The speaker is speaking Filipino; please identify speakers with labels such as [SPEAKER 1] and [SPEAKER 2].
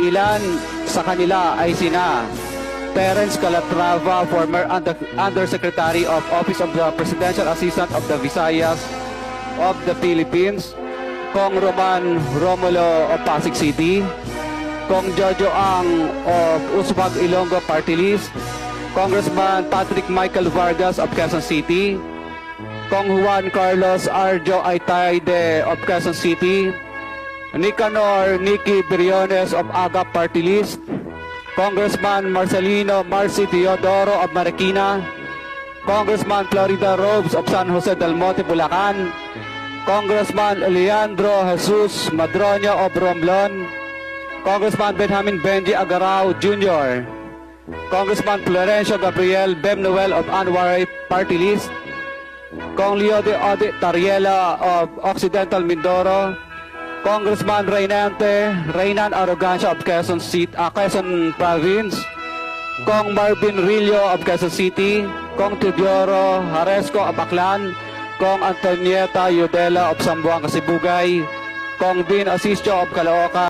[SPEAKER 1] Ilan sa kanila ay sina Terence Calatrava, former Undersecretary of Office of the Presidential Assistant of the Visayas of the Philippines, Kong Roman Romulo of Pasig City, Kong Jojo Ang of Usbag Ilonggo Party List, Congressman Patrick Michael Vargas of Quezon City, Kong Juan Carlos Arjo Aitayde of Quezon City, Nicanor Nicky Briones of Agap Party List, Congressman Marcelino Marcy Teodoro of Marikina, Congressman Florida Robes of San Jose del Monte, Bulacan, Congressman Leandro Jesus Madroño of Romblon, Congressman Benjamin Benji Agarao Jr., Congressman Florencio Gabriel Bemnoel of Anwaray Party List, Kong Leo de Ode Tariela of Occidental Mindoro, Congressman Reynan Arrogancia of Quezon Province, Kong Marvin Rillo of Quezon City, Kong Teodoro Haresco of Aklan, Kong Antonieta Yudela of Sambuanga, Sibugay, Kong Dean Asisio of Caloocan,